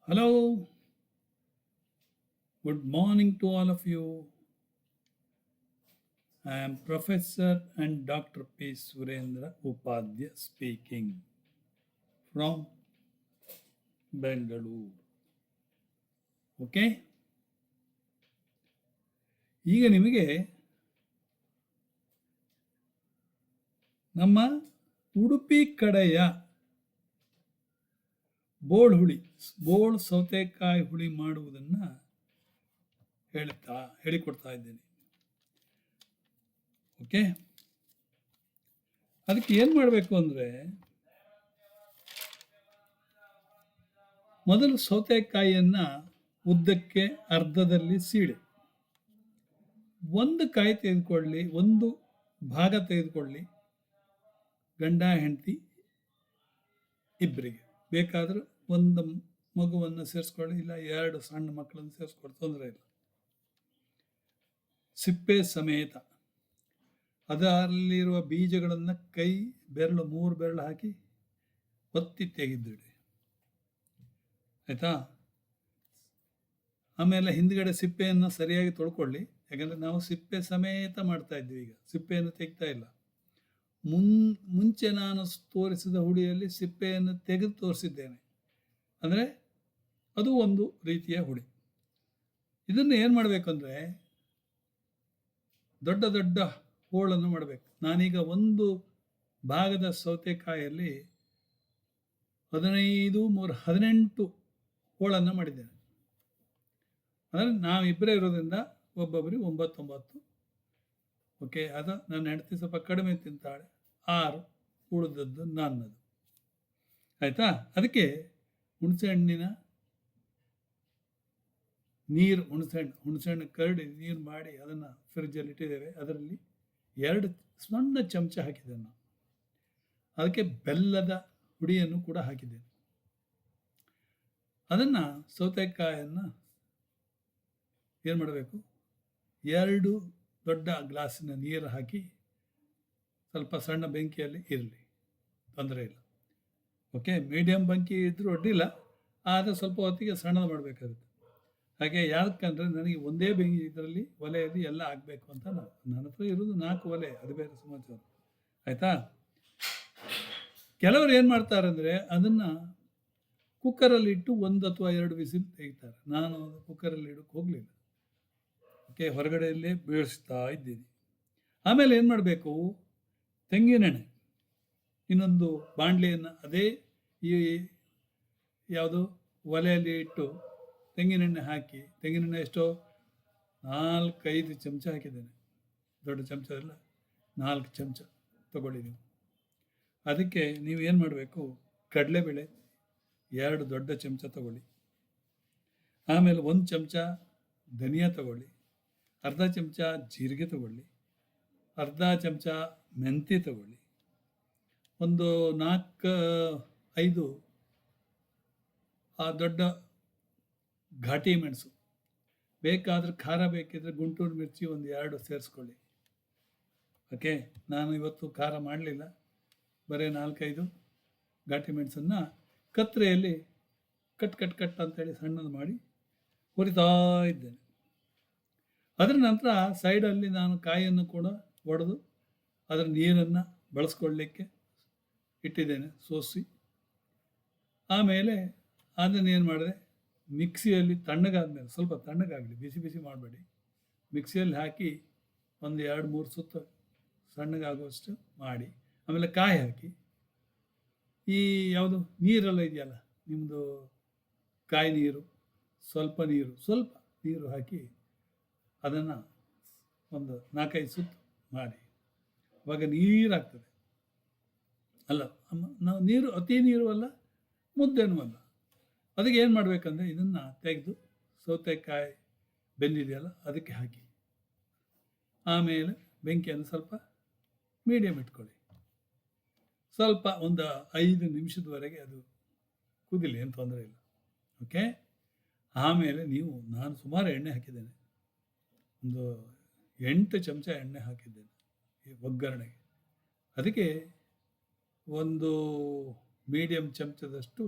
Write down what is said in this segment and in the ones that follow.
Hello, good morning to all of you. I am Professor and Dr. P. Surendra Upadhyay speaking from Bengaluru. Okay, ಈಗ ನಿಮಗೆ ನಮ್ಮ ಉಡುಪಿ ಕಡೆಯ ಬೋಳ್ ಸೌತೆಕಾಯಿ ಹುಳಿ ಮಾಡುವುದನ್ನು ಹೇಳಿಕೊಡ್ತಾ ಇದ್ದೇನೆ. ಓಕೆ, ಅದಕ್ಕೆ ಏನು ಮಾಡಬೇಕು ಅಂದರೆ, ಮೊದಲು ಸೌತೆಕಾಯಿಯನ್ನು ಉದ್ದಕ್ಕೆ ಅರ್ಧದಲ್ಲಿ ಸೀಳಿ, ಒಂದು ಕಾಯಿ ತೆಗೆದುಕೊಳ್ಳಿ, ಒಂದು ಭಾಗ ತೆಗೆದುಕೊಳ್ಳಿ, ಗಂಡ ಹೆಂಡತಿ ಇಬ್ಬರಿಗೆ ಬೇಕಾದರೂ ಒಂದು ಮಗುವನ್ನು ಸೇರಿಸ್ಕೊಳ್ಳಿ, ಇಲ್ಲ ಎರಡು ಸಣ್ಣ ಮಕ್ಕಳನ್ನು ಸೇರಿಸ್ಕೊಳ್ಳಿ, ತೊಂದರೆ ಇಲ್ಲ. ಸಿಪ್ಪೆ ಸಮೇತ ಅದರಲ್ಲಿರುವ ಬೀಜಗಳನ್ನು ಮೂರು ಬೆರಳು ಹಾಕಿ ಒತ್ತಿ ತೆಗೆದಿಡಿ, ಆಯಿತಾ? ಆಮೇಲೆ ಹಿಂದ್ಗಡೆ ಸಿಪ್ಪೆಯನ್ನು ಸರಿಯಾಗಿ ತೊಳ್ಕೊಳ್ಳಿ, ಯಾಕಂದರೆ ನಾವು ಸಿಪ್ಪೆ ಸಮೇತ ಮಾಡ್ತಾ ಇದ್ದೀವಿ. ಈಗ ಸಿಪ್ಪೆಯನ್ನು ತೆಗಿತಾ ಇಲ್ಲ. ಮುಂಚೆ ನಾನು ತೋರಿಸಿದ ಹುಳಿಯಲ್ಲಿ ಸಿಪ್ಪೆಯನ್ನು ತೆಗೆದು ತೋರಿಸಿದ್ದೇನೆ, ಅಂದರೆ ಅದು ಒಂದು ರೀತಿಯ ಹುಳಿ. ಇದನ್ನು ಏನು ಮಾಡಬೇಕು ಅಂದರೆ, ದೊಡ್ಡ ದೊಡ್ಡ ಹೋಳನ್ನು ಮಾಡಬೇಕು. ನಾನೀಗ ಒಂದು ಭಾಗದ ಸೌತೆಕಾಯಲ್ಲಿ 18 ಹೋಳನ್ನು ಮಾಡಿದ್ದೇನೆ. ಅಂದರೆ ನಾವಿಬ್ಬರೇ ಇರೋದ್ರಿಂದ ಒಬ್ಬೊಬ್ಬರಿಗೆ 9. ಓಕೆ, ಅದು ನನ್ನ ಹೆಂಡತಿ ಸ್ವಲ್ಪ ಕಡಿಮೆ ತಿಂತಾಳೆ, 6, ಉಳಿದದ್ದು ನನ್ನದು. ಆಯಿತಾ? ಅದಕ್ಕೆ ಹುಣಸೆಹಣ್ಣಿನ ನೀರು, ಹುಣಸೆಹಣ್ಣು ಕರಡಿ ನೀರು ಮಾಡಿ ಅದನ್ನು ಫ್ರಿಜ್ಜಲ್ಲಿ ಇಟ್ಟಿದ್ದೇವೆ. ಅದರಲ್ಲಿ 2 ಸಣ್ಣ ಚಮಚ ಹಾಕಿದ್ದೇನೆ ನಾನು. ಅದಕ್ಕೆ ಬೆಲ್ಲದ ಹುಡಿಯನ್ನು ಕೂಡ ಹಾಕಿದ್ದೇನೆ. ಅದನ್ನು ಸೌತೆಕಾಯನ್ನು ಏನು ಮಾಡಬೇಕು, 2 ದೊಡ್ಡ ಗ್ಲಾಸಿನ ನೀರು ಹಾಕಿ ಸ್ವಲ್ಪ ಸಣ್ಣ ಬೆಂಕಿಯಲ್ಲಿ ಇರಲಿ, ತೊಂದರೆ ಇಲ್ಲ. ಓಕೆ, ಮೀಡಿಯಮ್ ಬೆಂಕಿ ಇದ್ದರೂ ಅಡ್ಡಿಲ್ಲ, ಆದರೆ ಸ್ವಲ್ಪ ಹೊತ್ತಿಗೆ ಸಣ್ಣದು ಮಾಡಬೇಕಾಗುತ್ತೆ. ಹಾಗೆ ಯಾಕಂದರೆ ನನಗೆ ಒಂದೇ ಬೆಂಕಿ ಇದರಲ್ಲಿ ಒಲೆಯಲ್ಲಿ ಎಲ್ಲ ಆಗಬೇಕು ಅಂತ ನನ್ನ ಹತ್ರ ಇರೋದು 4 ಒಲೆ, ಅದು ಬೇರೆ ಸಮಾಚಾರ. ಆಯಿತಾ? ಕೆಲವರು ಏನು ಮಾಡ್ತಾರೆ ಅಂದರೆ, ಅದನ್ನು ಕುಕ್ಕರಲ್ಲಿ ಇಟ್ಟು 1 ಅಥವಾ 2 ವಿಸಿಲ್ ತೆಗಿತಾರೆ. ನಾನು ಕುಕ್ಕರಲ್ಲಿ ಇಡೋಕ್ಕೆ ಹೋಗಲಿಲ್ಲ. ಓಕೆ, ಹೊರಗಡೆಯಲ್ಲೇ ಬೇಯಿಸ್ತಾ ಇದ್ದೀನಿ. ಆಮೇಲೆ ಏನು ಮಾಡಬೇಕು, ತೆಂಗಿನೆಣ್ಣೆ ಇನ್ನೊಂದು ಬಾಣಲೆಯನ್ನು ಅದೇ ಈ ಯಾವುದು ಒಲೆಯಲ್ಲಿ ಇಟ್ಟು ತೆಂಗಿನೆಣ್ಣೆ ಹಾಕಿ, ತೆಂಗಿನೆಣ್ಣೆ ಎಷ್ಟೋ 4-5 ಚಮಚ ಹಾಕಿದ್ದೇನೆ. ದೊಡ್ಡ ಚಮಚ ಇಲ್ಲ, 4 ಚಮಚ ತಗೊಳ್ಳಿ ನೀವು. ಅದಕ್ಕೆ ನೀವು ಏನು ಮಾಡಬೇಕು, ಕಡಲೆಬೇಳೆ 2 ದೊಡ್ಡ ಚಮಚ ತಗೊಳ್ಳಿ. ಆಮೇಲೆ 1 ಚಮಚ ಧನಿಯಾ ತಗೊಳ್ಳಿ, ಅರ್ಧ ಚಮಚ ಜೀರಿಗೆ ತಗೊಳ್ಳಿ, ಅರ್ಧ ಚಮಚ ಮೆಂತ್ಯ ತಗೊಳ್ಳಿ, ಒಂದು 4-5 ದೊಡ್ಡ ಘಾಟಿ ಮೆಣಸು, ಬೇಕಾದರೆ ಖಾರ ಬೇಕಿದ್ರೆ ಗುಂಟೂರು ಮಿರ್ಚಿ 1-2 ಸೇರಿಸ್ಕೊಳ್ಳಿ. ಓಕೆ, ನಾನು ಇವತ್ತು ಖಾರ ಮಾಡಲಿಲ್ಲ, ಬರೀ 4-5 ಘಾಟಿ ಮೆಣಸನ್ನು ಕತ್ತರೆಯಲ್ಲಿ ಕಟ್ ಅಂತೇಳಿ ಸಣ್ಣದು ಮಾಡಿ ಹುರಿತಾ ಇದ್ದೇನೆ. ಅದರ ನಂತರ ಸೈಡಲ್ಲಿ ನಾನು ಕಾಯಿಯನ್ನು ಕೂಡ ಒಡೆದು ಅದರ ನೀರನ್ನು ಬಳಸ್ಕೊಳ್ಳಲಿಕ್ಕೆ ಇಟ್ಟಿದ್ದೇನೆ, ಸೋಸಿ. ಆಮೇಲೆ ಅದನ್ನೇನು ಮಾಡಿದೆ, ಮಿಕ್ಸಿಯಲ್ಲಿ ತಣ್ಣಗಾದ್ಮೇಲೆ, ಸ್ವಲ್ಪ ತಣ್ಣಗಾಗಲಿ, ಬಿಸಿ ಮಾಡಬೇಡಿ, ಮಿಕ್ಸಿಯಲ್ಲಿ ಹಾಕಿ 1-2-3 ಸುತ್ತು ಸಣ್ಣಗಾಗುವಷ್ಟು ಮಾಡಿ, ಆಮೇಲೆ ಕಾಯಿ ಹಾಕಿ, ಈ ಯಾವುದು ನೀರೆಲ್ಲ ಇದೆಯಲ್ಲ ನಿಮ್ಮದು, ಕಾಯಿ ನೀರು, ಸ್ವಲ್ಪ ನೀರು ಹಾಕಿ ಅದನ್ನು ಒಂದು 4-5 ಸುತ್ತು ಮಾಡಿ, ಅವಾಗ ನೀರಾಗ್ತದೆ. ಅಲ್ಲ, ನಾವು ನೀರು ಅತಿ ನೀರು ಅಲ್ಲ, ಮುದ್ದೆನೂ ಅಲ್ಲ. ಅದಕ್ಕೆ ಏನು ಮಾಡಬೇಕಂದ್ರೆ, ಇದನ್ನು ತೆಗೆದು ಸೌತೆಕಾಯಿ ಬೆಂದಿದೆಯಲ್ಲ ಅದಕ್ಕೆ ಹಾಕಿ, ಆಮೇಲೆ ಬೆಂಕಿಯನ್ನು ಸ್ವಲ್ಪ ಮೀಡಿಯಮ್ ಇಟ್ಕೊಳ್ಳಿ. ಸ್ವಲ್ಪ ಒಂದು 5 ನಿಮಿಷದವರೆಗೆ ಅದು ಕುದಿಲಿ, ಏನು ತೊಂದರೆ ಇಲ್ಲ. ಓಕೆ, ಆಮೇಲೆ ನಾನು ಸುಮಾರು ಎಣ್ಣೆ ಹಾಕಿದ್ದೇನೆ, ಒಂದು 8 ಚಮಚ ಎಣ್ಣೆ ಹಾಕಿದ್ದೇನೆ ಈ ಒಗ್ಗರಣೆಗೆ. ಅದಕ್ಕೆ ಒಂದು ಮೀಡಿಯಮ್ ಚಮಚದಷ್ಟು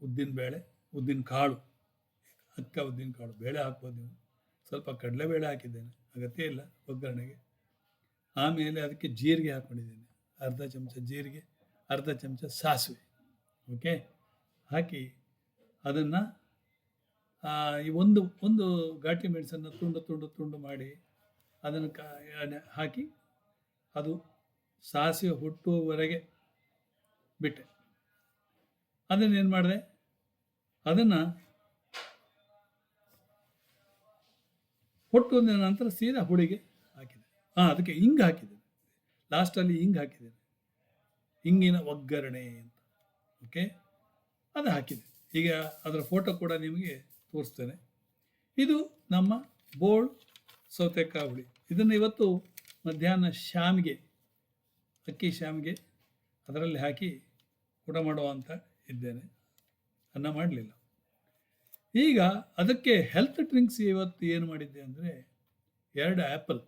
ಉದ್ದಿನ ಬೇಳೆ, ಉದ್ದಿನ ಕಾಳು, ಉದ್ದಿನ ಕಾಳು, ಬೇಳೆ ಹಾಕ್ಬೋದು ನೀವು. ಸ್ವಲ್ಪ ಕಡಲೆಬೇಳೆ ಹಾಕಿದ್ದೇನೆ, ಅಗತ್ಯ ಇಲ್ಲ ಒಗ್ಗರಣೆಗೆ. ಆಮೇಲೆ ಅದಕ್ಕೆ ಜೀರಿಗೆ ಹಾಕ್ಕೊಂಡಿದ್ದೇನೆ, ಅರ್ಧ ಚಮಚ ಜೀರಿಗೆ, ಅರ್ಧ ಚಮಚ ಸಾಸಿವೆ. ಓಕೆ, ಹಾಕಿ ಅದನ್ನು ಈ ಒಂದು ಘಾಟಿ ಮೆಣಸನ್ನು ತುಂಡು ಮಾಡಿ ಅದನ್ನು ಹಾಕಿ ಅದು ಸಾಸಿವೆ ಹುಟ್ಟುವವರೆಗೆ ಬಿಟ್ಟೆ. ಅದನ್ನೇನು ಮಾಡಿದೆ, ಅದನ್ನು ಹೊಟ್ಟುವ ನಂತರ ಸೀದಾ ಹುಳಿಗೆ ಹಾಕಿದೆ. ಅದಕ್ಕೆ ಹಿಂಗೆ ಹಾಕಿದ್ದೇನೆ, ಲಾಸ್ಟಲ್ಲಿ ಹಿಂಗೆ ಹಾಕಿದ್ದೇನೆ, ಹಿಂಗಿನ ಒಗ್ಗರಣೆ ಅಂತ. ಓಕೆ, ಅದು ಹಾಕಿದೆ. ಈಗ ಅದರ ಫೋಟೋ ಕೂಡ ನಿಮಗೆ ತೋರಿಸ್ತೇನೆ. ಇದು ನಮ್ಮ ಬೋಳ್ ಸೌತೆಕಾಯಿ ಹುಳಿ. ಇದನ್ನು ಇವತ್ತು ಮಧ್ಯಾಹ್ನ ಶಾಮಿಗೆ, ಅಕ್ಕಿ ಶಾಮಿಗೆ ಅದರಲ್ಲಿ ಹಾಕಿ ಊಟ ಮಾಡುವ ಅಂತ ಇದ್ದೇನೆ, ಅನ್ನ ಮಾಡಲಿಲ್ಲ. ಈಗ ಅದಕ್ಕೆ ಹೆಲ್ತ್ ಡ್ರಿಂಕ್ಸ್ ಇವತ್ತು ಏನು ಮಾಡಿದ್ದೆ ಅಂದರೆ 2 ಆ್ಯಪಲ್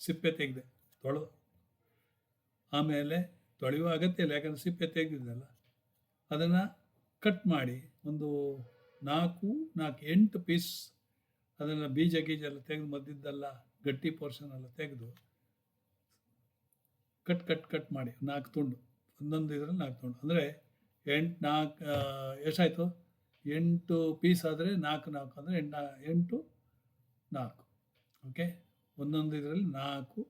ಸಿಪ್ಪೆ ತೆಗೆದೆ, ಆಮೇಲೆ ತೊಳೆಯುವ ಅಗತ್ಯ ಇಲ್ಲ, ಯಾಕಂದರೆ ಸಿಪ್ಪೆ ತೆಗೆದಿದ್ದಲ್ಲ. ಅದನ್ನು ಕಟ್ ಮಾಡಿ ಒಂದು 8 ಪೀಸ್ ಅದನ್ನು ಬೀಜ ಎಲ್ಲ ತೆಗೆದು ಮದ್ದಿದ್ದೆಲ್ಲ ಗಟ್ಟಿ ಪೋರ್ಷನ್ ಎಲ್ಲ ತೆಗೆದು ಕಟ್ ಮಾಡಿ 4 ತುಂಡು, ಒಂದೊಂದು ಇದರಲ್ಲಿ 4 ತುಂಡು, ಅಂದರೆ 4 ಎಷ್ಟಾಯಿತು, 8 ಪೀಸ್ ಆದರೆ 4 ಅಂದರೆ 8 4. ಓಕೆ, ಒಂದೊಂದು ಇದರಲ್ಲಿ 4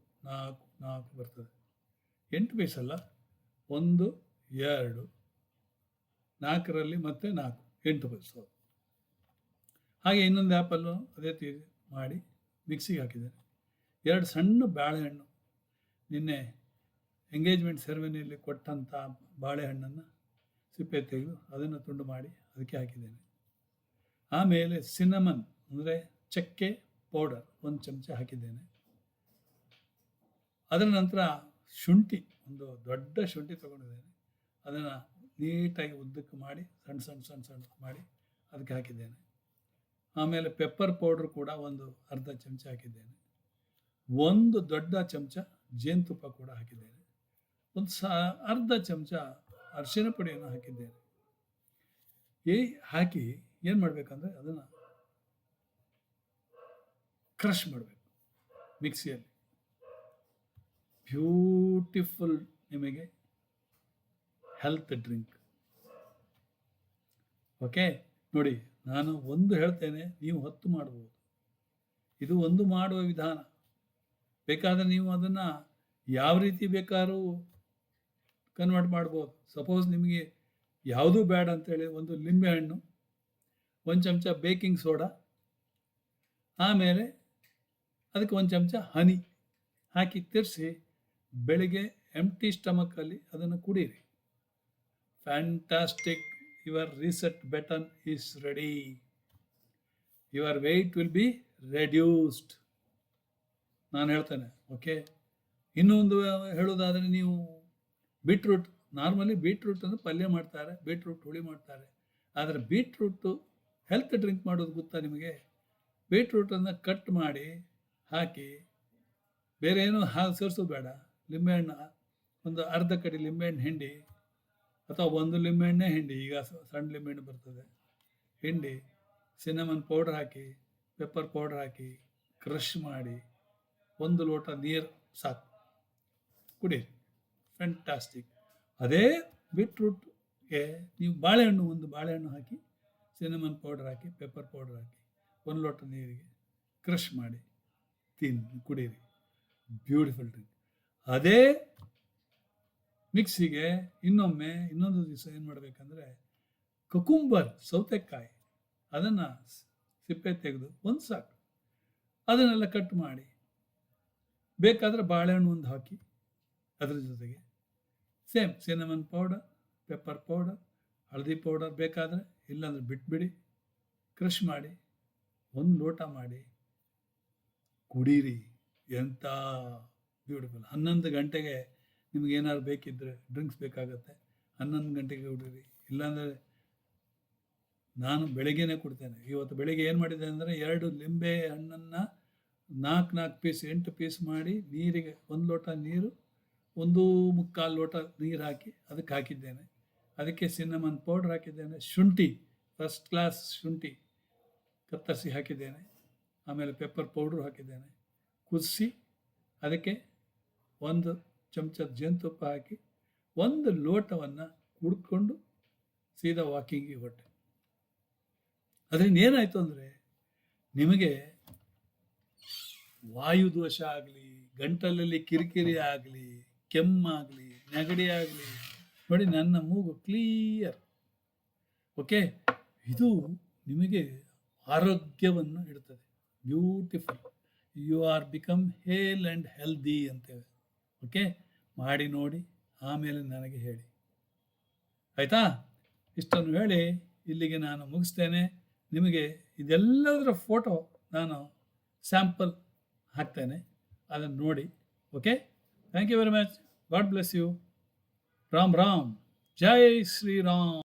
ಬರ್ತದೆ. 8 ಪೀಸ್ ಅಲ್ಲ, 1 2 4ರಲ್ಲಿ ಮತ್ತೆ 4, 8 ಪೀಸ್. ಹಾಗೆ ಇನ್ನೊಂದು ಆ್ಯಪಲ್ಲು ಅದೇ ರೀತಿ ಮಾಡಿ ಮಿಕ್ಸಿಗೆ ಹಾಕಿದ್ದೇನೆ. 2 ಸಣ್ಣ ಬಾಳೆಹಣ್ಣು, ನಿನ್ನೆ ಎಂಗೇಜ್ಮೆಂಟ್ ಸೆರೆಮನಿಯಲ್ಲಿ ಕೊಟ್ಟಂಥ ಬಾಳೆಹಣ್ಣನ್ನು ಸಿಪ್ಪೆ ತೆಗೆದು ಅದನ್ನು ತುಂಡು ಮಾಡಿ ಅದಕ್ಕೆ ಹಾಕಿದ್ದೇನೆ. ಆಮೇಲೆ ಸಿನ್ನಮನ್ ಅಂದರೆ ಚಕ್ಕೆ ಪೌಡರ್ 1 ಚಮಚ ಹಾಕಿದ್ದೇನೆ. ಅದರ ನಂತರ ಶುಂಠಿ, ಒಂದು ದೊಡ್ಡ ಶುಂಠಿ ತೊಗೊಂಡಿದ್ದೇನೆ, ಅದನ್ನು ನೀಟಾಗಿ ಉದ್ದಕ್ಕೆ ಮಾಡಿ ಸಣ್ಣ ಮಾಡಿ ಅದಕ್ಕೆ ಹಾಕಿದ್ದೇನೆ. ಆಮೇಲೆ ಪೆಪ್ಪರ್ ಪೌಡ್ರ್ ಕೂಡ ಒಂದು ಅರ್ಧ ಚಮಚ ಹಾಕಿದ್ದೇನೆ. 1 ದೊಡ್ಡ ಚಮಚ ಜೇನುತುಪ್ಪ ಕೂಡ ಹಾಕಿದ್ದೇನೆ. ಒಂದು ಅರ್ಧ ಚಮಚ ಅರಿಶಿನ ಪುಡಿಯನ್ನು ಹಾಕಿದ್ದೇನೆ. ಹಾಕಿ ಏನು ಮಾಡಬೇಕಂದ್ರೆ ಅದನ್ನು ಕ್ರಷ್ ಮಾಡಬೇಕು ಮಿಕ್ಸಿಯಲ್ಲಿ. ಬ್ಯೂಟಿಫುಲ್ ನಿಮಗೆ ಹೆಲ್ತ್ ಡ್ರಿಂಕ್. ಓಕೆ, ನೋಡಿ, ನಾನು ಒಂದು ಹೇಳ್ತೇನೆ, ನೀವು 10 ಮಾಡ್ಬೋದು. ಇದು ಒಂದು ಮಾಡುವ ವಿಧಾನ. ಬೇಕಾದರೆ ನೀವು ಅದನ್ನು ಯಾವ ರೀತಿ ಬೇಕಾದ್ರೂ ಕನ್ವರ್ಟ್ ಮಾಡ್ಬೋದು. ಸಪೋಸ್ ನಿಮಗೆ ಯಾವುದೂ ಬೇಡ ಅಂತೇಳಿ ಒಂದು ಲಿಂಬೆಹಣ್ಣು, 1 ಚಮಚ ಬೇಕಿಂಗ್ ಸೋಡಾ, ಆಮೇಲೆ ಅದಕ್ಕೆ 1 ಚಮಚ ಹನಿ ಹಾಕಿ ತಿರ್ಸಿ ಬೆಳಿಗ್ಗೆ ಎಂಟಿ ಸ್ಟಮಕ್ಕಲ್ಲಿ ಅದನ್ನು ಕುಡೀರಿ. Fantastic, your reset button is ready, your weight will be reduced. ನಾನು ಹೇಳ್ತೇನೆ. ಓಕೆ, ಇನ್ನೊಂದು ಹೇಳೋದಾದರೆ, ನೀವು ಬೀಟ್ರೂಟ್, ನಾರ್ಮಲಿ ಬೀಟ್ರೂಟನ್ನು ಪಲ್ಯ ಮಾಡ್ತಾರೆ, ಬೀಟ್ರೂಟ್ ಹುಳಿ ಮಾಡ್ತಾರೆ. ಆದರೆ ಬೀಟ್ರೂಟು ಹೆಲ್ತ್ ಡ್ರಿಂಕ್ ಮಾಡೋದು ಗೊತ್ತಾ ನಿಮಗೆ? ಬೀಟ್ರೂಟನ್ನು ಕಟ್ ಮಾಡಿ ಹಾಕಿ, ಬೇರೆ ಏನೂ ಸೇರಿಸೋದು ಬೇಡ, ಲಿಂಬೆಹಣ್ಣು ಒಂದು ಅರ್ಧ ಕಡಿ ಲಿಂಬೆಹಣ್ಣು ಹಿಂಡಿ, ಅಥವಾ 1 ಲಿಂಬೆಹಣ್ಣೆ ಹಿಂಡಿ, ಈಗ ಸಣ್ಣ ಲಿಂಬೆಹಣ್ಣು ಬರ್ತದೆ, ಹಿಂಡಿ ಸಿನ್ನಮನ್ ಪೌಡ್ರ್ ಹಾಕಿ, ಪೆಪ್ಪರ್ ಪೌಡ್ರ್ ಹಾಕಿ ಕ್ರಷ್ ಮಾಡಿ 1 ಲೋಟ ನೀರು ಸಾಕು, ಕುಡೀರಿ. ಫ್ಯಾಂಟಾಸ್ಟಿಕ್. ಅದೇ ಬೀಟ್ರೂಟ್ಗೆ ನೀವು ಒಂದು ಬಾಳೆಹಣ್ಣು ಹಾಕಿ, ಸಿನ್ನಮನ್ ಪೌಡ್ರ್ ಹಾಕಿ, ಪೆಪ್ಪರ್ ಪೌಡ್ರ್ ಹಾಕಿ 1 ಲೋಟ ನೀರಿಗೆ ಕ್ರಷ್ ಮಾಡಿ ಕುಡೀರಿ. Beautiful drink. ಅದೇ ಮಿಕ್ಸಿಗೆ ಇನ್ನೊಂದು ದಿವಸ ಏನು ಮಾಡಬೇಕಂದ್ರೆ, ಕುಕುಂಬರ್ ಸೌತೆಕಾಯಿ ಅದನ್ನು ಸಿಪ್ಪೆ ತೆಗೆದು ಒಂದು ಸಾಕು, ಅದನ್ನೆಲ್ಲ ಕಟ್ ಮಾಡಿ, ಬೇಕಾದರೆ ಬಾಳೆಹಣ್ಣು ಒಂದು ಹಾಕಿ ಅದರ ಜೊತೆಗೆ same cinnamon powder, pepper powder, ಹಳದಿ ಪೌಡರ್ ಬೇಕಾದರೆ, ಇಲ್ಲಾಂದರೆ ಬಿಟ್ಬಿಡಿ, ಕ್ರಷ್ ಮಾಡಿ 1 ಲೋಟ ಮಾಡಿ ಕುಡೀರಿ. ಎಂಥ ಬ್ಯೂಟಿಫುಲ್. 11 ಗಂಟೆಗೆ ನಿಮಗೇನಾದ್ರು ಬೇಕಿದ್ದರೆ, ಡ್ರಿಂಕ್ಸ್ ಬೇಕಾಗತ್ತೆ, 11 ಗಂಟೆಗೆ ಕುಡೀರಿ. ಇಲ್ಲಾಂದರೆ ನಾನು ಬೆಳಗ್ಗೆನೇ ಕೊಡ್ತೇನೆ. ಇವತ್ತು ಬೆಳಗ್ಗೆ ಏನು ಮಾಡಿದೆ ಅಂದರೆ, 2 ಲಿಂಬೆ ಹಣ್ಣನ್ನು 4 ಪೀಸ್ 8 ಪೀಸ್ ಮಾಡಿ ನೀರಿಗೆ 1 ಲೋಟ ನೀರು, 1 ಮುಕ್ಕಾಲು ಲೋಟ ನೀರು ಹಾಕಿ ಅದಕ್ಕೆ ಹಾಕಿದ್ದೇನೆ. ಅದಕ್ಕೆ ಸಿನ್ನಮನ್ ಪೌಡ್ರ್ ಹಾಕಿದ್ದೇನೆ, ಶುಂಠಿ ಫಸ್ಟ್ ಕ್ಲಾಸ್ ಶುಂಠಿ ಕತ್ತರಿಸಿ ಹಾಕಿದ್ದೇನೆ, ಆಮೇಲೆ ಪೆಪ್ಪರ್ ಪೌಡ್ರು ಹಾಕಿದ್ದೇನೆ. ಕುದಿಸಿ ಅದಕ್ಕೆ 1 ಚಮಚದ ಜೇನುತುಪ್ಪ ಹಾಕಿ 1 ಲೋಟವನ್ನು ಕುಡ್ಕೊಂಡು ಸೀದಾ ವಾಕಿಂಗಿಗೆ ಹೊರಟೆ. ಅದರಿಂದ ಏನಾಯಿತು ಅಂದರೆ ನಿಮಗೆ ವಾಯುದೋಷ ಆಗಲಿ, ಗಂಟಲಲ್ಲಿ ಕಿರಿಕಿರಿ ಆಗಲಿ, ಕೆಮ್ಮಾಗಲಿ, ನೆಗಡಿ ಆಗಲಿ, ನೋಡಿ ನನ್ನ ಮೂಗು ಕ್ಲಿಯರ್. ಓಕೆ, ಇದು ನಿಮಗೆ ಆರೋಗ್ಯವನ್ನು ಇಡ್ತದೆ. Beautiful, you are become hale and healthy ಅಂತೇವೆ. ಓಕೆ, ಮಾಡಿ ನೋಡಿ, ಆಮೇಲೆ ನನಗೆ ಹೇಳಿ. ಆಯಿತಾ? ಇಷ್ಟನ್ನು ಹೇಳಿ ಇಲ್ಲಿಗೆ ನಾನು ಮುಗಿಸ್ತೇನೆ. ನಿಮಗೆ ಇದೆಲ್ಲದರ ಫೋಟೋ ನಾನು ಸ್ಯಾಂಪಲ್ ಹಾಕ್ತೇನೆ, ಅದನ್ನು ನೋಡಿ. Okay, thank you very much. God bless you. Ram Ram, Jai Shriram.